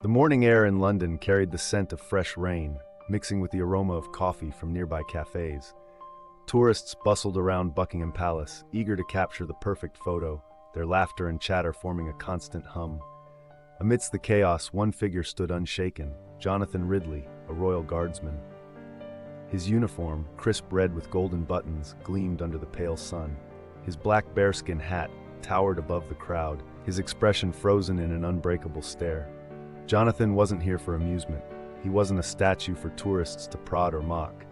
The morning air in London carried the scent of fresh rain, mixing with the aroma of coffee from nearby cafes. Tourists bustled around Buckingham Palace, eager to capture the perfect photo, their laughter and chatter forming a constant hum. Amidst the chaos, one figure stood unshaken, Jonathan Ridley, a royal guardsman. His uniform, crisp red with golden buttons, gleamed under the pale sun. His black bearskin hat towered above the crowd, his expression frozen in an unbreakable stare. Jonathan wasn't here for amusement. He wasn't a statue for tourists to prod or mock.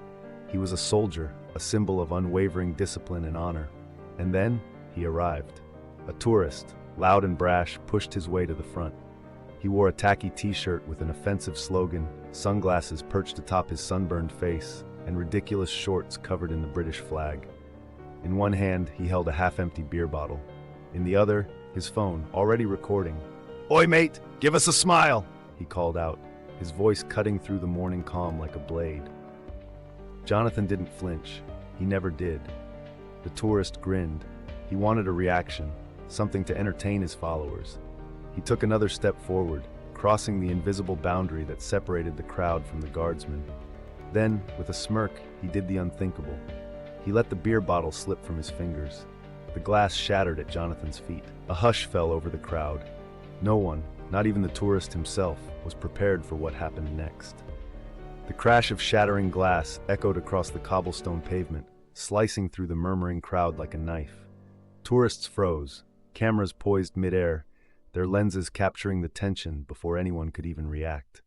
He was a soldier, a symbol of unwavering discipline and honor. And then, he arrived. A tourist, loud and brash, pushed his way to the front. He wore a tacky t-shirt with an offensive slogan, sunglasses perched atop his sunburned face, and ridiculous shorts covered in the British flag. In one hand, he held a half-empty beer bottle. In the other, his phone, already recording. "Oi, mate, give us a smile," he called out, his voice cutting through the morning calm like a blade. Jonathan didn't flinch. He never did. The tourist grinned. He wanted a reaction, something to entertain his followers. He took another step forward, crossing the invisible boundary that separated the crowd from the guardsman. Then, with a smirk, he did the unthinkable. He let the beer bottle slip from his fingers. The glass shattered at Jonathan's feet. A hush fell over the crowd. No one, not even the tourist himself, was prepared for what happened next. The crash of shattering glass echoed across the cobblestone pavement, slicing through the murmuring crowd like a knife. Tourists froze, cameras poised midair, their lenses capturing the tension before anyone could even react.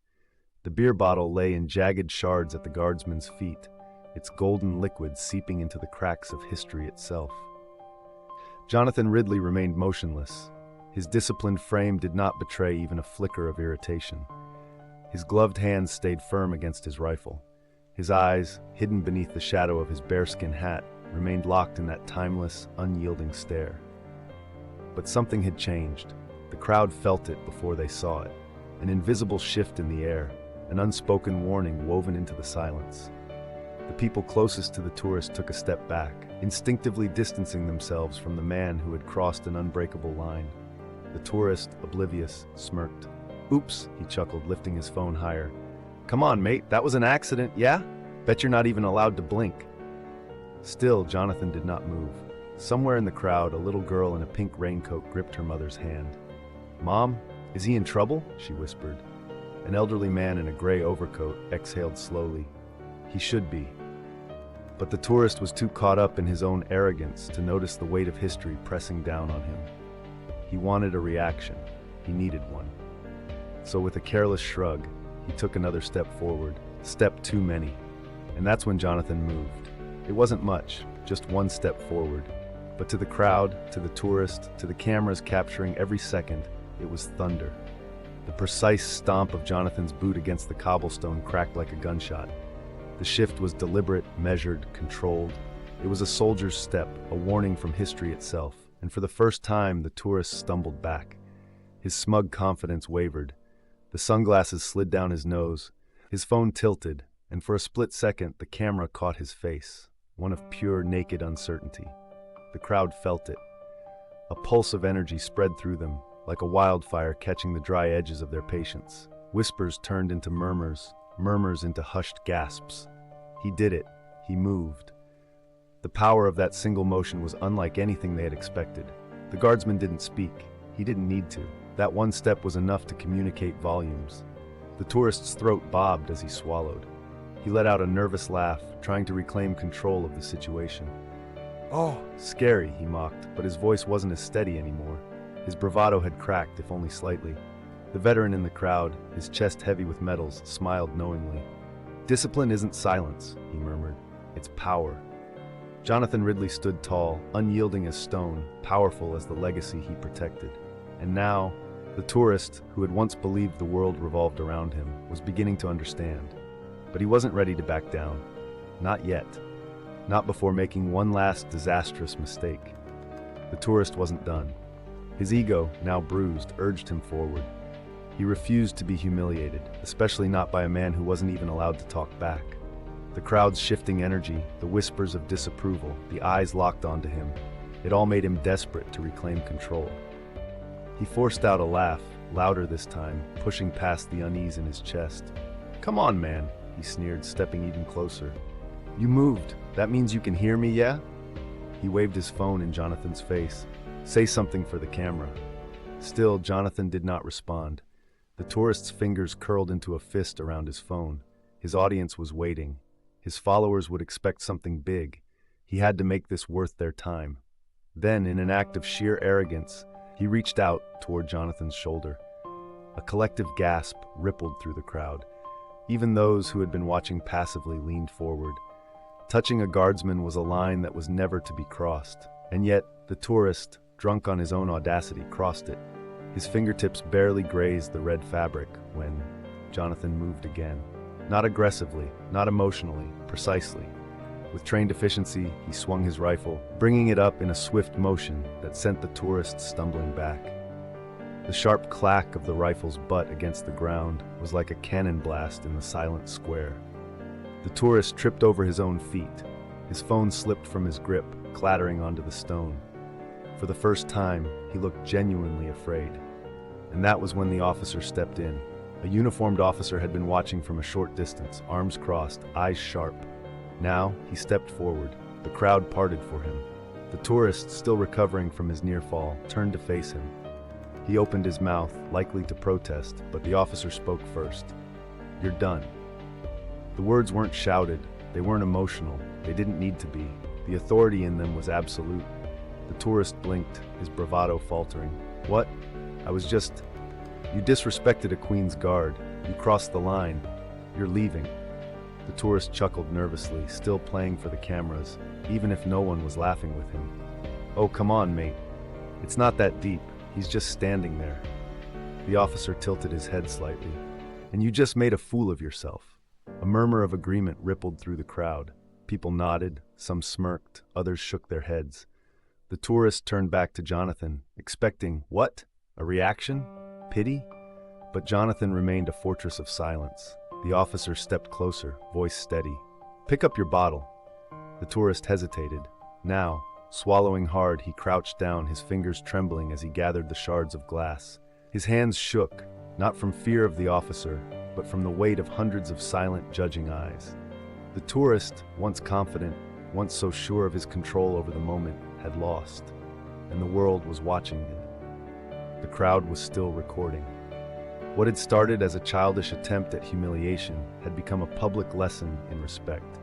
The beer bottle lay in jagged shards at the guardsman's feet, its golden liquid seeping into the cracks of history itself. Jonathan Ridley remained motionless. His disciplined frame did not betray even a flicker of irritation. His gloved hands stayed firm against his rifle. His eyes, hidden beneath the shadow of his bearskin hat, remained locked in that timeless, unyielding stare. But something had changed. The crowd felt it before they saw it. An invisible shift in the air, an unspoken warning woven into the silence. The people closest to the tourist took a step back, instinctively distancing themselves from the man who had crossed an unbreakable line. The tourist, oblivious, smirked. "Oops," he chuckled, lifting his phone higher. "Come on, mate, that was an accident, yeah? Bet you're not even allowed to blink." Still, Jonathan did not move. Somewhere in the crowd, a little girl in a pink raincoat gripped her mother's hand. "Mom, is he in trouble?" she whispered. An elderly man in a gray overcoat exhaled slowly. "He should be." But the tourist was too caught up in his own arrogance to notice the weight of history pressing down on him. He wanted a reaction. He needed one. So with a careless shrug, he took another step forward, step too many. And that's when Jonathan moved. It wasn't much, just one step forward. But to the crowd, to the tourist, to the cameras capturing every second, it was thunder. The precise stomp of Jonathan's boot against the cobblestone cracked like a gunshot. The shift was deliberate, measured, controlled. It was a soldier's step, a warning from history itself. And for the first time, the tourist stumbled back. His smug confidence wavered. The sunglasses slid down his nose. His phone tilted, and for a split second, the camera caught his face, one of pure, naked uncertainty. The crowd felt it. A pulse of energy spread through them, like a wildfire catching the dry edges of their patience. Whispers turned into murmurs, murmurs into hushed gasps. He did it. He moved. The power of that single motion was unlike anything they had expected. The guardsman didn't speak. He didn't need to. That one step was enough to communicate volumes. The tourist's throat bobbed as he swallowed. He let out a nervous laugh, trying to reclaim control of the situation. "Oh, scary," he mocked, but his voice wasn't as steady anymore. His bravado had cracked, if only slightly. The veteran in the crowd, his chest heavy with medals, smiled knowingly. "Discipline isn't silence," he murmured. "It's power." Jonathan Ridley stood tall, unyielding as stone, powerful as the legacy he protected. And now, the tourist, who had once believed the world revolved around him, was beginning to understand. But he wasn't ready to back down. Not yet. Not before making one last disastrous mistake. The tourist wasn't done. His ego, now bruised, urged him forward. He refused to be humiliated, especially not by a man who wasn't even allowed to talk back. The crowd's shifting energy, the whispers of disapproval, the eyes locked onto him, it all made him desperate to reclaim control. He forced out a laugh, louder this time, pushing past the unease in his chest. "Come on, man," he sneered, stepping even closer. "You moved. That means you can hear me, yeah?" He waved his phone in Jonathan's face. "Say something for the camera." Still, Jonathan did not respond. The tourist's fingers curled into a fist around his phone. His audience was waiting. His followers would expect something big. He had to make this worth their time. Then, in an act of sheer arrogance, he reached out toward Jonathan's shoulder. A collective gasp rippled through the crowd. Even those who had been watching passively leaned forward. Touching a guardsman was a line that was never to be crossed. And yet, the tourist, drunk on his own audacity, crossed it. His fingertips barely grazed the red fabric when Jonathan moved again. Not aggressively, not emotionally, precisely. With trained efficiency, he swung his rifle, bringing it up in a swift motion that sent the tourist stumbling back. The sharp clack of the rifle's butt against the ground was like a cannon blast in the silent square. The tourist tripped over his own feet. His phone slipped from his grip, clattering onto the stone. For the first time, he looked genuinely afraid. And that was when the officer stepped in. A uniformed officer had been watching from a short distance, arms crossed, eyes sharp. Now, he stepped forward. The crowd parted for him. The tourist, still recovering from his near fall, turned to face him. He opened his mouth, likely to protest, but the officer spoke first. "You're done." The words weren't shouted, they weren't emotional, they didn't need to be. The authority in them was absolute. The tourist blinked, his bravado faltering. "What? You disrespected a queen's guard. You crossed the line. You're leaving." The tourist chuckled nervously, still playing for the cameras, even if no one was laughing with him. "Oh, come on, mate. It's not that deep. He's just standing there." The officer tilted his head slightly. "And you just made a fool of yourself." A murmur of agreement rippled through the crowd. People nodded, some smirked, others shook their heads. The tourist turned back to Jonathan, expecting, what? A reaction? Pity? But Jonathan remained a fortress of silence. The officer stepped closer, voice steady. "Pick up your bottle." The tourist hesitated. Now, swallowing hard, he crouched down, his fingers trembling as he gathered the shards of glass. His hands shook, not from fear of the officer, but from the weight of hundreds of silent, judging eyes. The tourist, once confident, once so sure of his control over the moment, had lost, and the world was watching him. The crowd was still recording. What had started as a childish attempt at humiliation had become a public lesson in respect.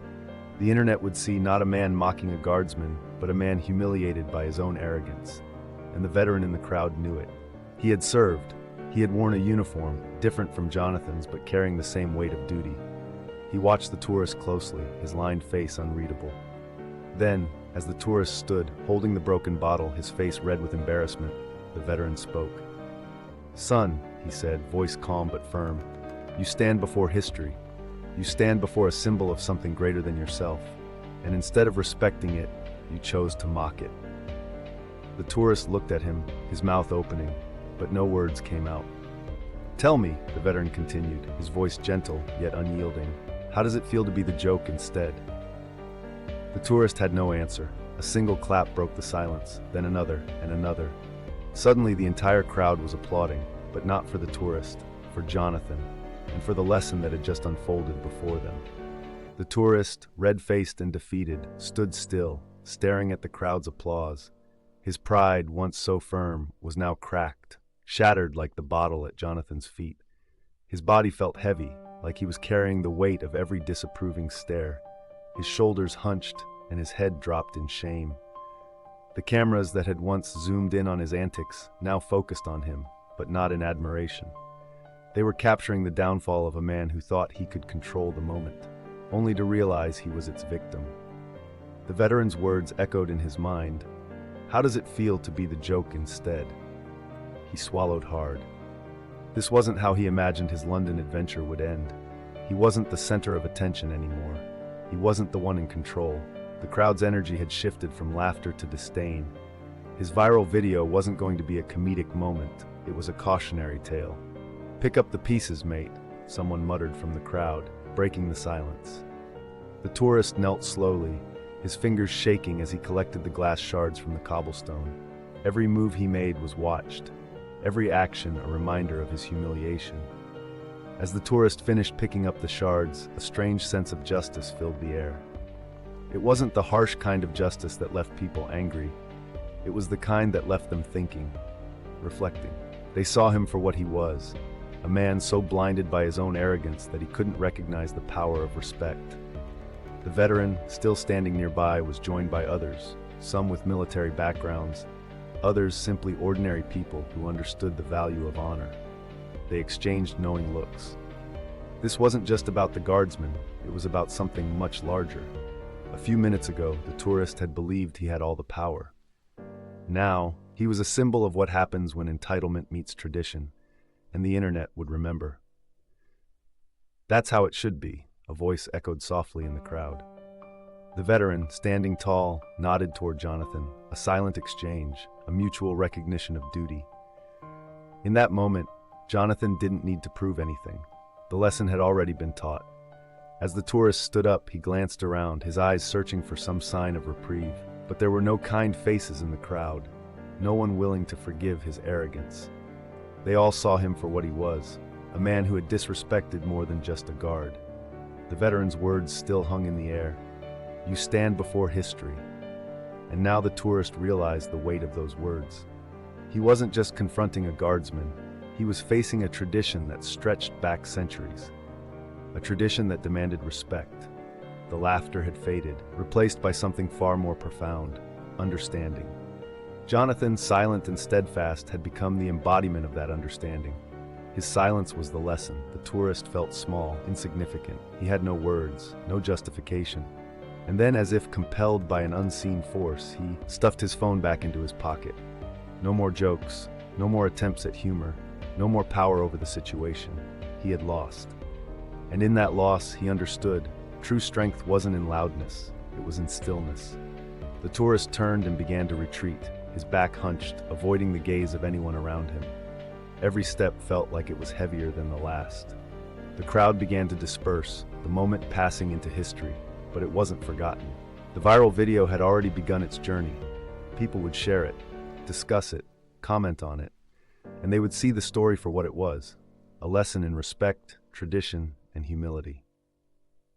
The internet would see not a man mocking a guardsman, but a man humiliated by his own arrogance. And the veteran in the crowd knew it. He had served. He had worn a uniform, different from Jonathan's, but carrying the same weight of duty. He watched the tourist closely, his lined face unreadable. Then, as the tourist stood, holding the broken bottle, his face red with embarrassment, the veteran spoke. "Son," he said, voice calm but firm, "you stand before history. You stand before a symbol of something greater than yourself, and instead of respecting it, you chose to mock it." The tourist looked at him, his mouth opening, but no words came out. "Tell me," the veteran continued, his voice gentle yet unyielding, "how does it feel to be the joke instead?" The tourist had no answer. A single clap broke the silence, then another and another. Suddenly the entire crowd was applauding, but not for the tourist, for Jonathan, and for the lesson that had just unfolded before them. The tourist, red-faced and defeated, stood still, staring at the crowd's applause. His pride, once so firm, was now cracked, shattered like the bottle at Jonathan's feet. His body felt heavy, like he was carrying the weight of every disapproving stare. His shoulders hunched, and his head dropped in shame. The cameras that had once zoomed in on his antics now focused on him, but not in admiration. They were capturing the downfall of a man who thought he could control the moment, only to realize he was its victim. The veteran's words echoed in his mind. How does it feel to be the joke instead? He swallowed hard. This wasn't how he imagined his London adventure would end. He wasn't the center of attention anymore. He wasn't the one in control. The crowd's energy had shifted from laughter to disdain. His viral video wasn't going to be a comedic moment. It was a cautionary tale. "Pick up the pieces, mate," someone muttered from the crowd, breaking the silence. The tourist knelt slowly, his fingers shaking as he collected the glass shards from the cobblestone. Every move he made was watched. every action a reminder of his humiliation. As the tourist finished picking up the shards, a strange sense of justice filled the air. It wasn't the harsh kind of justice that left people angry. It was the kind that left them thinking, reflecting. They saw him for what he was, a man so blinded by his own arrogance that he couldn't recognize the power of respect. The veteran, still standing nearby, was joined by others, some with military backgrounds, others simply ordinary people who understood the value of honor. They exchanged knowing looks. This wasn't just about the Guardsman, it was about something much larger. A few minutes ago, the tourist had believed he had all the power. Now, he was a symbol of what happens when entitlement meets tradition, and the internet would remember. "That's how it should be," a voice echoed softly in the crowd. The veteran, standing tall, nodded toward Jonathan, a silent exchange, a mutual recognition of duty. In that moment, Jonathan didn't need to prove anything. The lesson had already been taught. As the tourist stood up, he glanced around, his eyes searching for some sign of reprieve. But there were no kind faces in the crowd, no one willing to forgive his arrogance. They all saw him for what he was, a man who had disrespected more than just a guard. The veteran's words still hung in the air. "You stand before history." And now the tourist realized the weight of those words. He wasn't just confronting a guardsman, he was facing a tradition that stretched back centuries. A tradition that demanded respect. The laughter had faded, replaced by something far more profound, understanding. Jonathan, silent and steadfast, had become the embodiment of that understanding. His silence was the lesson. The tourist felt small, insignificant. He had no words, no justification. And then, as if compelled by an unseen force, he stuffed his phone back into his pocket. No more jokes, no more attempts at humor, no more power over the situation. He had lost. And in that loss, he understood. True strength wasn't in loudness, it was in stillness. The tourist turned and began to retreat, his back hunched, avoiding the gaze of anyone around him. Every step felt like it was heavier than the last. The crowd began to disperse, the moment passing into history, but it wasn't forgotten. The viral video had already begun its journey. People would share it, discuss it, comment on it, and they would see the story for what it was, a lesson in respect, tradition, and humility.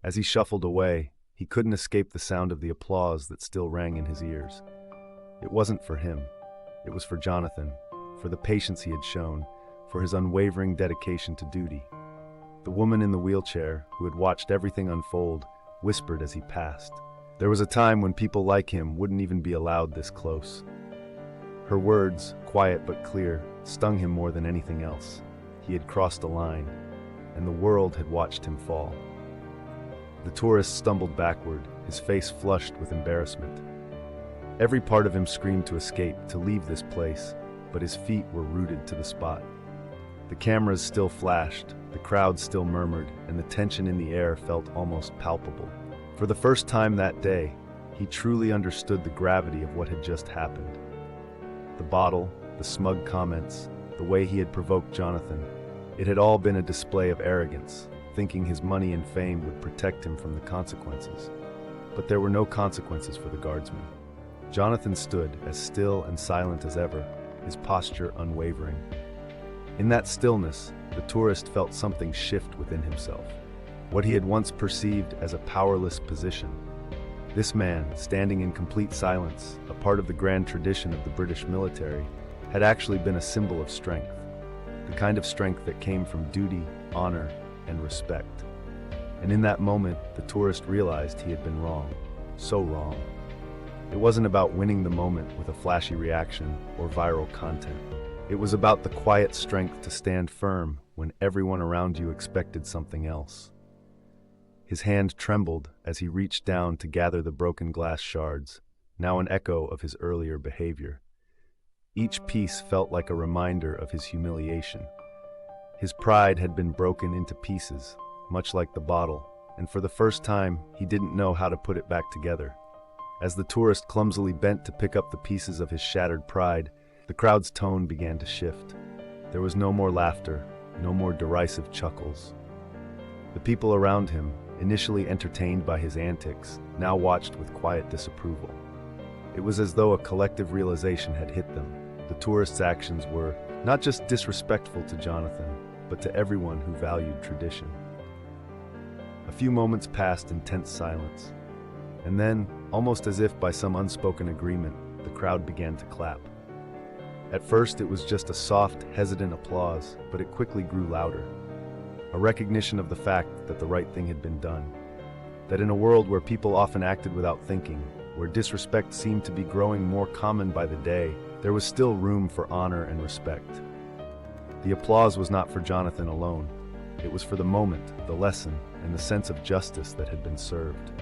As he shuffled away, he couldn't escape the sound of the applause that still rang in his ears. It wasn't for him. It was for Jonathan, for the patience he had shown, for his unwavering dedication to duty. The woman in the wheelchair, who had watched everything unfold, whispered as he passed. There was a time when people like him wouldn't even be allowed this close. Her words, quiet but clear, stung him more than anything else. He had crossed a line, and the world had watched him fall. The tourist stumbled backward, his face flushed with embarrassment. Every part of him screamed to escape, to leave this place, but his feet were rooted to the spot. The cameras still flashed, the crowd still murmured, and the tension in the air felt almost palpable. For the first time that day, he truly understood the gravity of what had just happened. The bottle, the smug comments, the way he had provoked Jonathan, it had all been a display of arrogance, thinking his money and fame would protect him from the consequences. But there were no consequences for the guardsman. Jonathan stood as still and silent as ever, his posture unwavering. In that stillness, the tourist felt something shift within himself. What he had once perceived as a powerless position. This man, standing in complete silence, a part of the grand tradition of the British military, had actually been a symbol of strength. The kind of strength that came from duty, honor, and respect. And in that moment, the tourist realized he had been wrong. So wrong. It wasn't about winning the moment with a flashy reaction or viral content. It was about the quiet strength to stand firm when everyone around you expected something else. His hand trembled as he reached down to gather the broken glass shards, now an echo of his earlier behavior. Each piece felt like a reminder of his humiliation. His pride had been broken into pieces, much like the bottle, and for the first time, he didn't know how to put it back together. As the tourist clumsily bent to pick up the pieces of his shattered pride, the crowd's tone began to shift. There was no more laughter, no more derisive chuckles. The people around him, initially entertained by his antics, now watched with quiet disapproval. It was as though a collective realization had hit them. The tourist's actions were Not just disrespectful to Jonathan, but to everyone who valued tradition. A few moments passed in tense silence, and then, almost as if by some unspoken agreement, the crowd began to clap. At first, it was just a soft, hesitant applause, but it quickly grew louder. A recognition of the fact that the right thing had been done. That in a world where people often acted without thinking, where disrespect seemed to be growing more common by the day, there was still room for honor and respect. The applause was not for Jonathan alone. It was for the moment, the lesson, and the sense of justice that had been served.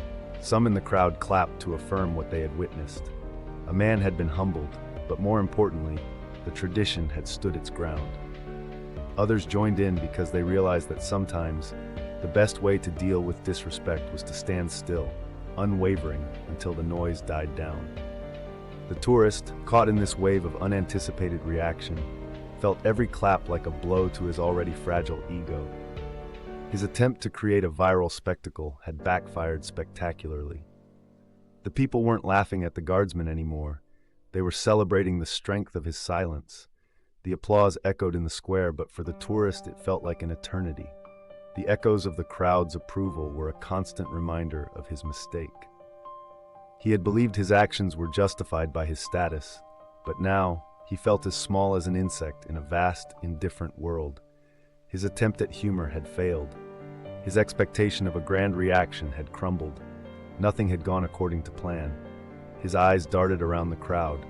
Some in the crowd clapped to affirm what they had witnessed. A man had been humbled, but more importantly, the tradition had stood its ground. Others joined in because they realized that sometimes the best way to deal with disrespect was to stand still, unwavering, until the noise died down. The tourist, caught in this wave of unanticipated reaction, felt every clap like a blow to his already fragile ego. His attempt to create a viral spectacle had backfired spectacularly. The people weren't laughing at the Guardsman anymore. They were celebrating the strength of his silence. The applause echoed in the square, but for the tourist it felt like an eternity. The echoes of the crowd's approval were a constant reminder of his mistake. He had believed his actions were justified by his status, but now he felt as small as an insect in a vast, indifferent world. His attempt at humor had failed. His expectation of a grand reaction had crumbled. Nothing had gone according to plan. His eyes darted around the crowd.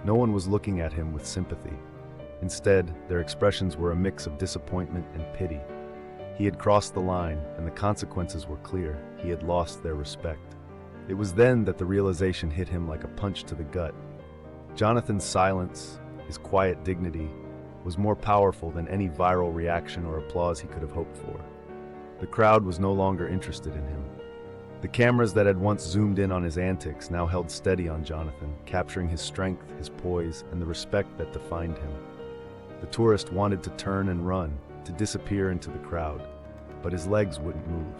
No one was looking at him with sympathy. Instead, their expressions were a mix of disappointment and pity. He had crossed the line, and the consequences were clear. He had lost their respect. It was then that the realization hit him like a punch to the gut. Jonathan's silence, his quiet dignity, was more powerful than any viral reaction or applause he could have hoped for. The crowd was no longer interested in him. The cameras that had once zoomed in on his antics now held steady on Jonathan, capturing his strength, his poise, and the respect that defined him. The tourist wanted to turn and run, to disappear into the crowd, but his legs wouldn't move.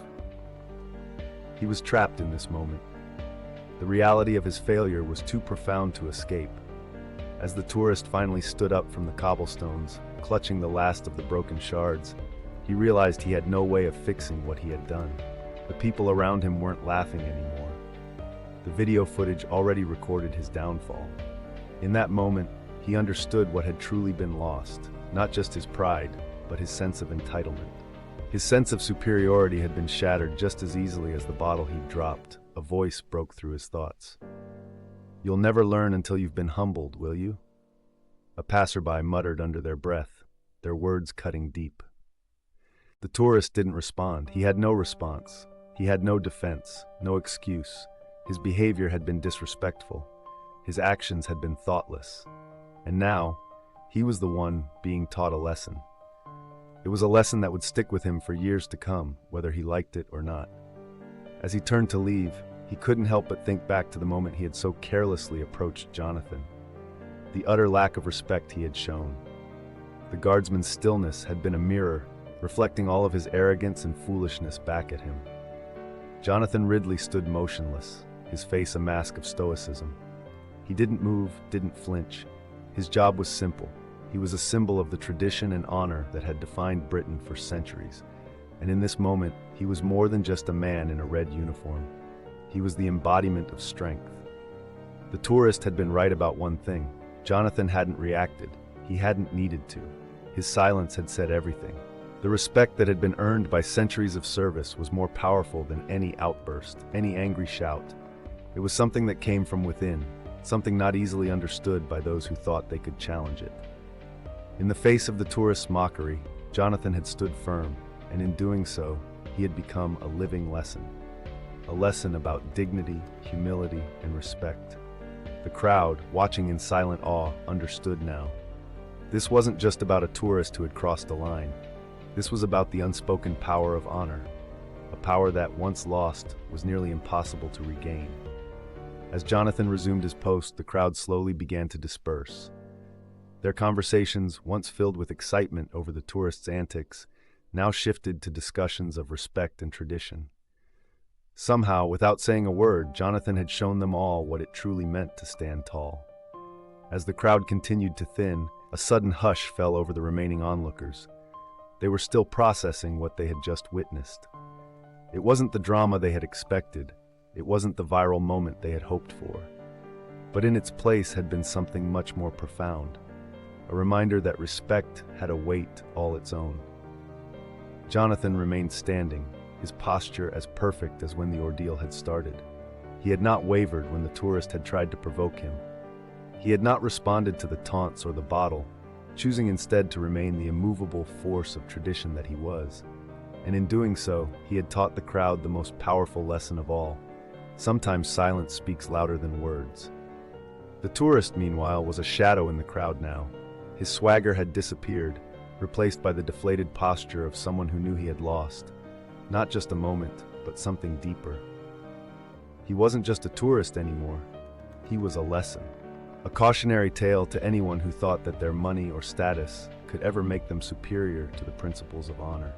He was trapped in this moment. The reality of his failure was too profound to escape. As the tourist finally stood up from the cobblestones, clutching the last of the broken shards, he realized he had no way of fixing what he had done. The people around him weren't laughing anymore. The video footage already recorded his downfall. In that moment, he understood what had truly been lost, not just his pride, but his sense of entitlement. His sense of superiority had been shattered just as easily as the bottle he'd dropped. A voice broke through his thoughts. "You'll never learn until you've been humbled, will you?" A passerby muttered under their breath, their words cutting deep. The tourist didn't respond. He had no response. He had no defense, no excuse. His behavior had been disrespectful. His actions had been thoughtless. And now, he was the one being taught a lesson. It was a lesson that would stick with him for years to come, whether he liked it or not. As he turned to leave, he couldn't help but think back to the moment he had so carelessly approached Jonathan. The utter lack of respect he had shown. The guardsman's stillness had been a mirror, reflecting all of his arrogance and foolishness back at him. Jonathan Ridley stood motionless, his face a mask of stoicism. He didn't move, didn't flinch. His job was simple. He was a symbol of the tradition and honor that had defined Britain for centuries. And in this moment, he was more than just a man in a red uniform. He was the embodiment of strength. The tourist had been right about one thing. Jonathan hadn't reacted. He hadn't needed to. His silence had said everything. The respect that had been earned by centuries of service was more powerful than any outburst, any angry shout. It was something that came from within, something not easily understood by those who thought they could challenge it. In the face of the tourist's mockery, Jonathan had stood firm, and in doing so, he had become a living lesson. A lesson about dignity, humility, and respect. The crowd, watching in silent awe, understood now. This wasn't just about a tourist who had crossed a line. This was about the unspoken power of honor, a power that, once lost, was nearly impossible to regain. As Jonathan resumed his post, the crowd slowly began to disperse. Their conversations, once filled with excitement over the tourist's antics, now shifted to discussions of respect and tradition. Somehow, without saying a word, Jonathan had shown them all what it truly meant to stand tall. As the crowd continued to thin, A sudden hush fell over the remaining onlookers. They were still processing what they had just witnessed. It wasn't the drama they had expected. It wasn't the viral moment they had hoped for. But in its place had been something much more profound. A reminder that respect had a weight all its own. Jonathan remained standing, his posture as perfect as when the ordeal had started. He had not wavered when the tourist had tried to provoke him. He had not responded to the taunts or the bottle, choosing instead to remain the immovable force of tradition that he was. And in doing so, he had taught the crowd the most powerful lesson of all. Sometimes silence speaks louder than words. The tourist, meanwhile, was a shadow in the crowd now. His swagger had disappeared, replaced by the deflated posture of someone who knew he had lost. Not just a moment, but something deeper. He wasn't just a tourist anymore. He was a lesson. A cautionary tale to anyone who thought that their money or status could ever make them superior to the principles of honor.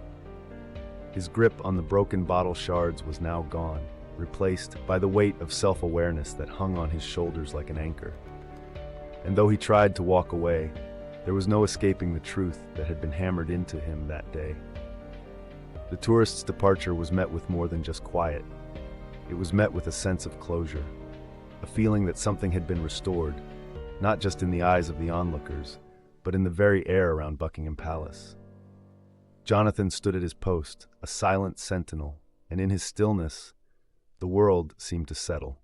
His grip on the broken bottle shards was now gone, replaced by the weight of self-awareness that hung on his shoulders like an anchor. And though he tried to walk away, there was no escaping the truth that had been hammered into him that day. The tourist's departure was met with more than just quiet. It was met with a sense of closure, a feeling that something had been restored, not just in the eyes of the onlookers, but in the very air around Buckingham Palace. Jonathan stood at his post, a silent sentinel, and in his stillness, the world seemed to settle.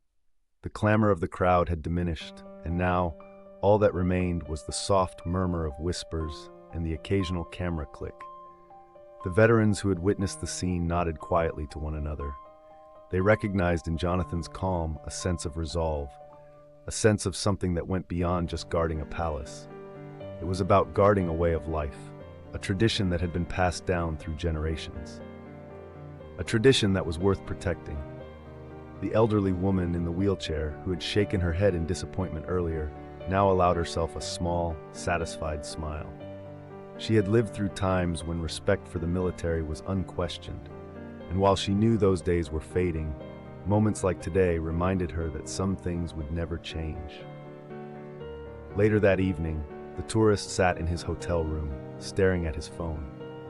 The clamor of the crowd had diminished, and now all that remained was the soft murmur of whispers and the occasional camera click. The veterans who had witnessed the scene nodded quietly to one another. They recognized in Jonathan's calm a sense of resolve, a sense of something that went beyond just guarding a palace. It was about guarding a way of life, a tradition that had been passed down through generations. A tradition that was worth protecting. The elderly woman in the wheelchair, who had shaken her head in disappointment earlier, now allowed herself a small, satisfied smile. She had lived through times when respect for the military was unquestioned, and while she knew those days were fading, moments like today reminded her that some things would never change. Later that evening, the tourist sat in his hotel room, staring at his phone.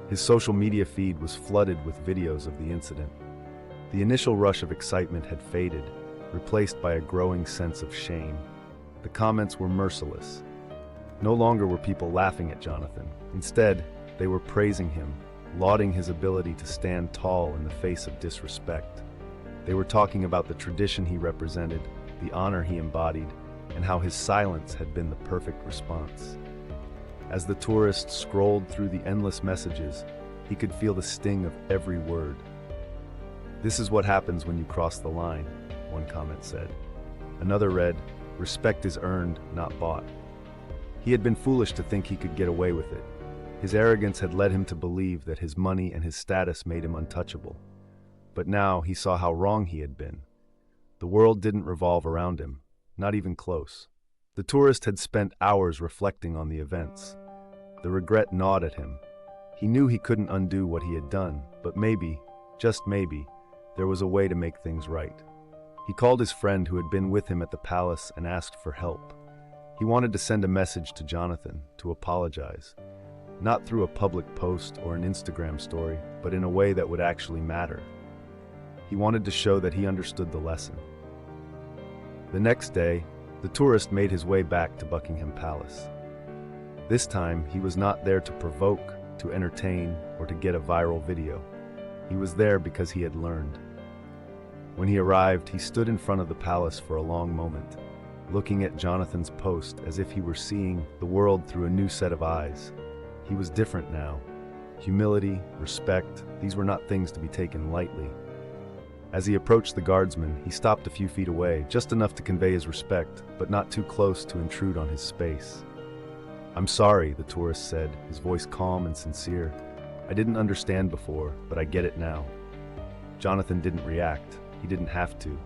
His social media feed was flooded with videos of the incident. The initial rush of excitement had faded, replaced by a growing sense of shame. The comments were merciless. No longer were people laughing at Jonathan. Instead, they were praising him, lauding his ability to stand tall in the face of disrespect. They were talking about the tradition he represented, the honor he embodied, and how his silence had been the perfect response. As the tourist scrolled through the endless messages, he could feel the sting of every word. "This is what happens when you cross the line," one comment said. Another read, "Respect is earned, not bought." He had been foolish to think he could get away with it. His arrogance had led him to believe that his money and his status made him untouchable. But now he saw how wrong he had been. The world didn't revolve around him, not even close. The tourist had spent hours reflecting on the events. The regret gnawed at him. He knew he couldn't undo what he had done, but maybe, just maybe, there was a way to make things right. He called his friend who had been with him at the palace and asked for help. He wanted to send a message to Jonathan, to apologize. Not through a public post or an Instagram story, but in a way that would actually matter. He wanted to show that he understood the lesson. The next day, the tourist made his way back to Buckingham Palace. This time, he was not there to provoke, to entertain, or to get a viral video. He was there because he had learned. When he arrived, he stood in front of the palace for a long moment, looking at Jonathan's post as if he were seeing the world through a new set of eyes. He was different now. Humility, respect, these were not things to be taken lightly. As he approached the Guardsman, he stopped a few feet away, just enough to convey his respect, but not too close to intrude on his space. "I'm sorry," the tourist said, his voice calm and sincere. "I didn't understand before, but I get it now." Jonathan didn't react. He didn't have to.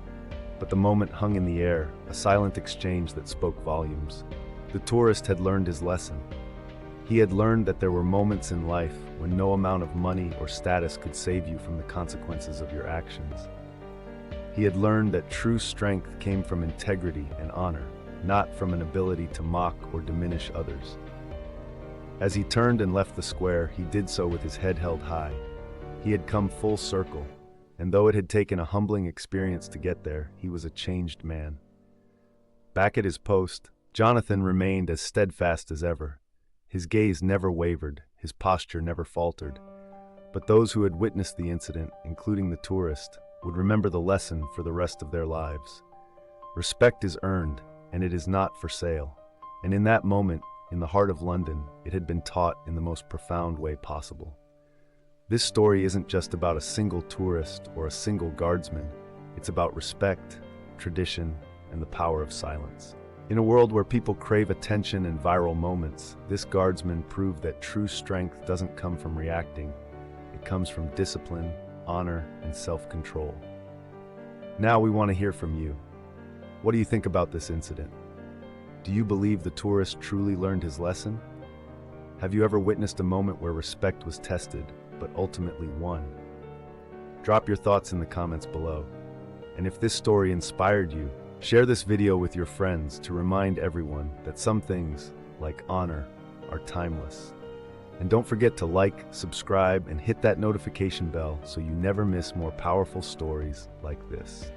But the moment hung in the air, a silent exchange that spoke volumes. The tourist had learned his lesson. He had learned that there were moments in life when no amount of money or status could save you from the consequences of your actions. He had learned that true strength came from integrity and honor, not from an ability to mock or diminish others. As he turned and left the square, he did so with his head held high. He had come full circle, and though it had taken a humbling experience to get there, he was a changed man. Back at his post, Jonathan remained as steadfast as ever. His gaze never wavered, his posture never faltered. But those who had witnessed the incident, including the tourist, would remember the lesson for the rest of their lives. Respect is earned, and it is not for sale. And in that moment, in the heart of London, it had been taught in the most profound way possible. This story isn't just about a single tourist or a single guardsman. It's about respect, tradition, and the power of silence. In a world where people crave attention and viral moments, this guardsman proved that true strength doesn't come from reacting. It comes from discipline, honor, and self-control. Now we want to hear from you. What do you think about this incident? Do you believe the tourist truly learned his lesson? Have you ever witnessed a moment where respect was tested, but ultimately won? Drop your thoughts in the comments below. And if this story inspired you, share this video with your friends to remind everyone that some things, like honor, are timeless. And don't forget to like, subscribe, and hit that notification bell so you never miss more powerful stories like this.